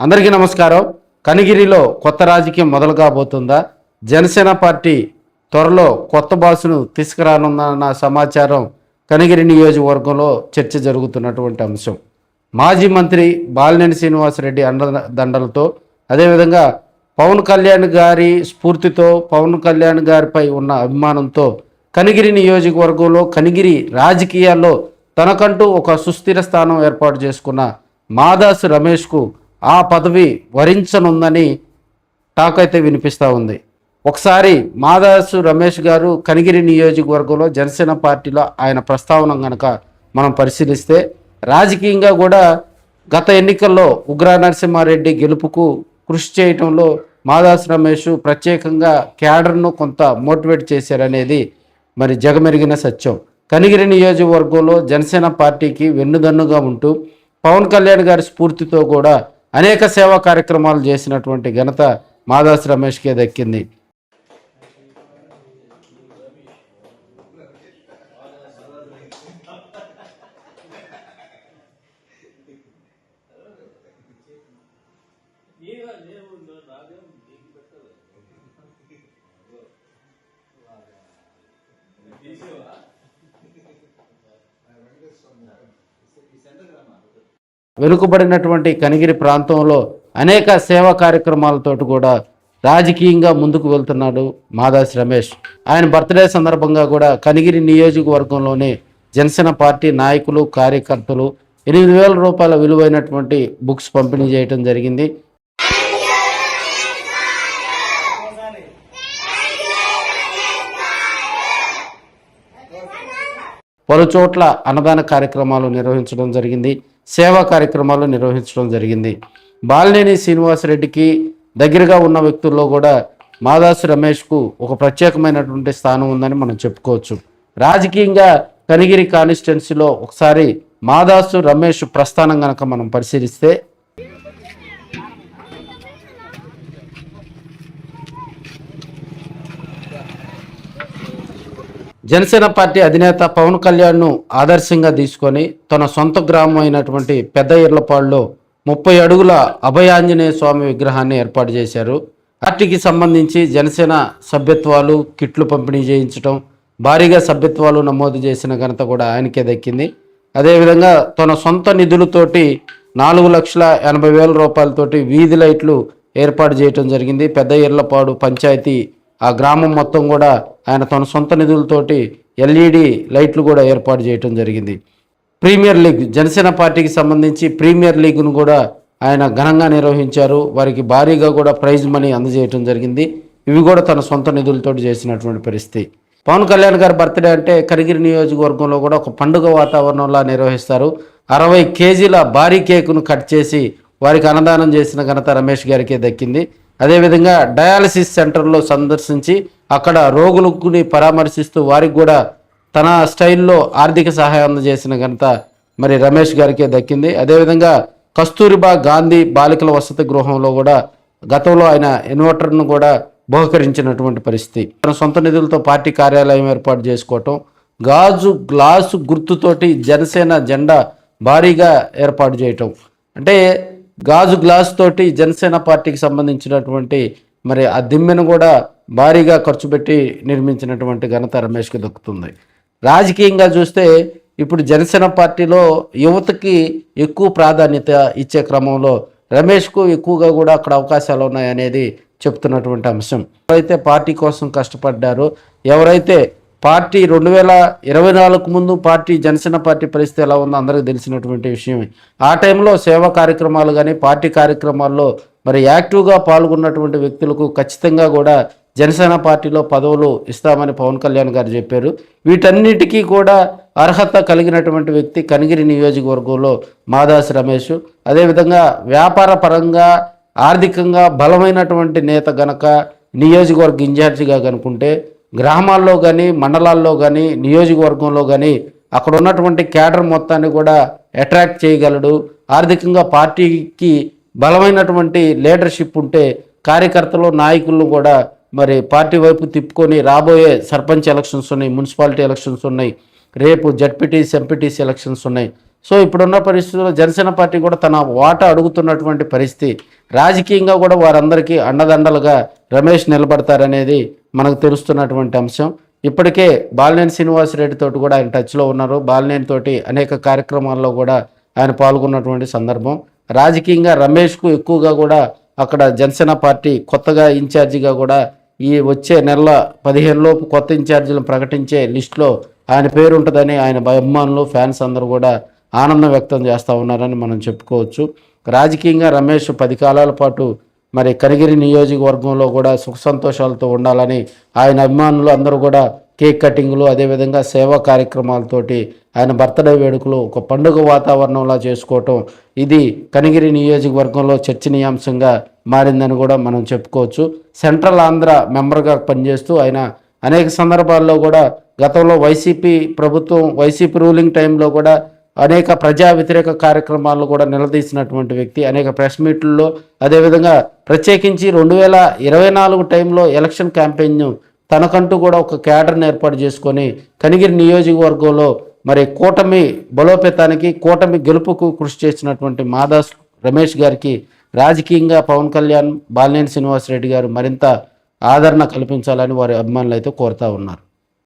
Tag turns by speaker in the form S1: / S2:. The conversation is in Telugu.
S1: అందరికీ నమస్కారం. కనిగిరిలో కొత్త రాజకీయం మొదలు కాబోతుందా? జనసేన పార్టీ త్వరలో కొత్త బాసును తీసుకురానున్న సమాచారం కనిగిరి నియోజకవర్గంలో చర్చ జరుగుతున్నటువంటి అంశం. మాజీ మంత్రి బాలినేని శ్రీనివాసరెడ్డి అండదండలతో, అదేవిధంగా పవన్ కళ్యాణ్ గారి స్ఫూర్తితో, పవన్ కళ్యాణ్ గారిపై ఉన్న అభిమానంతో కనిగిరి నియోజకవర్గంలో కనిగిరి రాజకీయాల్లో తనకంటూ ఒక సుస్థిర స్థానం ఏర్పాటు చేసుకున్న మాదాసు రమేష్కు ఆ పదవి వరించనుందని టాక్ అయితే వినిపిస్తూ ఉంది. ఒకసారి మాదాసు రమేష్ గారు కనిగిరి నియోజకవర్గంలో జనసేన పార్టీలో ఆయన ప్రస్తావన కనుక మనం పరిశీలిస్తే, రాజకీయంగా కూడా గత ఎన్నికల్లో ఉగ్ర నరసింహారెడ్డి గెలుపుకు కృషి చేయటంలో మాదాసు రమేష్ ప్రత్యేకంగా క్యాడర్ను కొంత మోటివేట్ చేశారనేది మరి జగమెరిగిన సత్యం. కనిగిరి నియోజకవర్గంలో జనసేన పార్టీకి వెన్నుదన్నుగా ఉంటూ పవన్ కళ్యాణ్ గారి స్ఫూర్తితో కూడా అనేక సేవా కార్యక్రమాలు చేసినటువంటి ఘనత మాదాసు రమేష్కే దక్కింది. వెనుకబడినటువంటి కనిగిరి ప్రాంతంలో అనేక సేవా కార్యక్రమాలతో కూడా రాజకీయంగా ముందుకు వెళ్తున్నాడు మాదాసు రమేష్. ఆయన బర్త్డే సందర్భంగా కూడా కనిగిరి నియోజకవర్గంలోని జనసేన పార్టీ నాయకులు, కార్యకర్తలు 8,000 రూపాయల విలువైనటువంటి బుక్స్ పంపిణీ చేయడం జరిగింది. పలు చోట్ల అన్నదాన కార్యక్రమాలు నిర్వహించడం జరిగింది, సేవా కార్యక్రమాలు నిర్వహించడం జరిగింది. బాలినేని శ్రీనివాసరెడ్డికి దగ్గరగా ఉన్న వ్యక్తుల్లో కూడా మాదాసు రమేష్కు ఒక ప్రత్యేకమైనటువంటి స్థానం ఉందని మనం చెప్పుకోవచ్చు. రాజకీయంగా కనిగిరి కాన్స్టిట్యున్సీలో ఒకసారి మాదాసు రమేష్ ప్రస్థానం కనుక మనం పరిశీలిస్తే, జనసేన పార్టీ అధినేత పవన్ కళ్యాణ్ను ఆదర్శంగా తీసుకొని తన సొంత గ్రామం అయినటువంటి పెద్ద ఇర్లపాడులో 30 అడుగుల అభయాంజనేయ స్వామి విగ్రహాన్ని ఏర్పాటు చేశారు. పార్టీకి సంబంధించి జనసేన సభ్యత్వాలు, కిట్లు పంపిణీ చేయించడం, భారీగా సభ్యత్వాలు నమోదు చేసిన ఘనత కూడా ఆయనకే దక్కింది. అదేవిధంగా తన సొంత నిధులతోటి 4,80,000 రూపాయలతోటి వీధి లైట్లు ఏర్పాటు చేయడం జరిగింది. పెద్ద ఇర్లపాడు పంచాయతీ ఆ గ్రామం మొత్తం కూడా ఆయన తన సొంత నిధులతోటి ఎల్ఈడి లైట్లు కూడా ఏర్పాటు చేయడం జరిగింది. ప్రీమియర్ లీగ్, జనసేన పార్టీకి సంబంధించి ప్రీమియర్ లీగ్ను కూడా ఆయన ఘనంగా నిర్వహించారు. వారికి భారీగా కూడా ప్రైజ్ మనీ అందజేయడం జరిగింది. ఇవి కూడా తన సొంత నిధులతోటి చేసినటువంటి పరిస్థితి. పవన్ కళ్యాణ్ గారి బర్త్డే అంటే కనిగిరి నియోజకవర్గంలో కూడా ఒక పండుగ వాతావరణంలా నిర్వహిస్తారు. 60 కేజీల భారీ కేకును కట్ చేసి వారికి అన్నదానం చేసిన ఘనత రమేష్ గారికే దక్కింది. అదేవిధంగా డయాలసిస్ సెంటర్లో సందర్శించి అక్కడ రోగులని పరామర్శిస్తూ వారికి కూడా తన స్టైల్లో ఆర్థిక సహాయం అందజేసిన ఘనత మరి రమేష్ గారికే దక్కింది. అదేవిధంగా కస్తూరిబా గాంధీ బాలికల వసతి గృహంలో కూడా గతంలో ఆయన ఇన్వర్టర్ను కూడా బహుకరించినటువంటి పరిస్థితి. తన సొంత నిధులతో పార్టీ కార్యాలయం ఏర్పాటు చేసుకోవటం, గాజు గ్లాసు గుర్తుతోటి జనసేన జెండా భారీగా ఏర్పాటు చేయటం, అంటే గాజు గ్లాస్ తోటి జనసేన పార్టీకి సంబంధించినటువంటి మరి ఆ దిమ్మెను కూడా భారీగా ఖర్చు పెట్టి నిర్మించినటువంటి ఘనత రమేష్కి దక్కుతుంది. రాజకీయంగా చూస్తే ఇప్పుడు జనసేన పార్టీలో యువతకి ఎక్కువ ప్రాధాన్యత ఇచ్చే క్రమంలో రమేష్కు ఎక్కువగా కూడా అక్కడ అవకాశాలు ఉన్నాయనేది చెప్తున్నటువంటి అంశం. ఎవరైతే పార్టీ కోసం కష్టపడ్డారో, ఎవరైతే పార్టీ 2024 ముందు పార్టీ జనసేన పార్టీ పరిస్థితి ఎలా ఉందో అందరికీ తెలిసినటువంటి విషయమే. ఆ టైంలో సేవా కార్యక్రమాలు కానీ పార్టీ కార్యక్రమాల్లో మరి యాక్టివ్గా పాల్గొన్నటువంటి వ్యక్తులకు ఖచ్చితంగా కూడా జనసేన పార్టీలో పదవులు ఇస్తామని పవన్ కళ్యాణ్ గారు చెప్పారు. వీటన్నిటికీ కూడా అర్హత కలిగినటువంటి వ్యక్తి కనిగిరి నియోజకవర్గంలో మాదాసు రమేష్. అదేవిధంగా వ్యాపార పరంగా ఆర్థికంగా బలమైనటువంటి నేత గనక నియోజకవర్గ ఇన్ఛార్జిగా కనుకుంటే గ్రామాల్లో కానీ మండలాల్లో కానీ నియోజకవర్గంలో కానీ అక్కడ ఉన్నటువంటి క్యాడర్ మొత్తాన్ని కూడా అట్రాక్ట్ చేయగలడు. ఆర్థికంగా పార్టీకి బలమైనటువంటి లీడర్షిప్ ఉంటే కార్యకర్తలు, నాయకులను కూడా మరి పార్టీ వైపు తిప్పుకొని రాబోయే సర్పంచ్ ఎలక్షన్స్ ఉన్నాయి, మున్సిపాలిటీ ఎలక్షన్స్ ఉన్నాయి, రేపు జడ్పీటీసీ, ఎంపీటీసీ ఎలక్షన్స్ ఉన్నాయి. సో ఇప్పుడున్న పరిస్థితుల్లో జనసేన పార్టీ కూడా తన వాటా అడుగుతున్నటువంటి పరిస్థితి. రాజకీయంగా కూడా వారందరికీ అండదండలుగా రమేష్ నిలబడతారనేది మనకు తెలుస్తున్నటువంటి అంశం. ఇప్పటికే బాలినేని శ్రీనివాసరెడ్డి తోటి కూడా ఆయన టచ్లో ఉన్నారు. బాలినేని తోటి అనేక కార్యక్రమాల్లో కూడా ఆయన పాల్గొన్నటువంటి సందర్భం. రాజకీయంగా రమేష్కు ఎక్కువగా కూడా అక్కడ జనసేన పార్టీ కొత్తగా ఇన్ఛార్జిగా కూడా ఈ వచ్చే నెల 15 లోపు కొత్త ఇన్ఛార్జీలను ప్రకటించే లిస్టులో ఆయన పేరు ఉంటుందని ఆయన అభిమానులు ఫ్యాన్స్ అందరూ కూడా ఆనందం వ్యక్తం చేస్తూ ఉన్నారని మనం చెప్పుకోవచ్చు. రాజకీయంగా రమేష్ 10 కాలాల పాటు మరి కనిగిరి నియోజకవర్గంలో కూడా సుఖ సంతోషాలతో ఉండాలని ఆయన అభిమానులు అందరూ కూడా కేక్ కటింగ్లు, అదేవిధంగా సేవా కార్యక్రమాలతోటి ఆయన బర్త్డే వేడుకలు ఒక పండుగ వాతావరణంలా చేసుకోవటం, ఇది కనిగిరి నియోజకవర్గంలో చర్చనీయాంశంగా మారిందని కూడా మనం చెప్పుకోవచ్చు. సెంట్రల్ ఆంధ్ర మెంబర్గా పనిచేస్తూ ఆయన అనేక సందర్భాల్లో కూడా గతంలో వైసీపీ ప్రభుత్వం, వైసీపీ రూలింగ్ టైంలో కూడా అనేక ప్రజా వ్యతిరేక కార్యక్రమాలను కూడా నిలదీసినటువంటి వ్యక్తి. అనేక ప్రెస్ మీట్లలో, అదేవిధంగా ప్రత్యేకించి 2024 టైంలో ఎలక్షన్ క్యాంపెయిన్ తనకంటూ కూడా ఒక క్యాడర్ని ఏర్పాటు చేసుకొని కనిగిరి నియోజకవర్గంలో మరి కూటమి బలోపేతానికి, కూటమి గెలుపుకు కృషి చేసినటువంటి మాదాస్ రమేష్ గారికి రాజకీయంగా పవన్ కళ్యాణ్, బాలినేని శ్రీనివాసరెడ్డి గారు మరింత ఆదరణ కల్పించాలని వారి అభిమానులు అయితే కోరుతూ ఉన్నారు.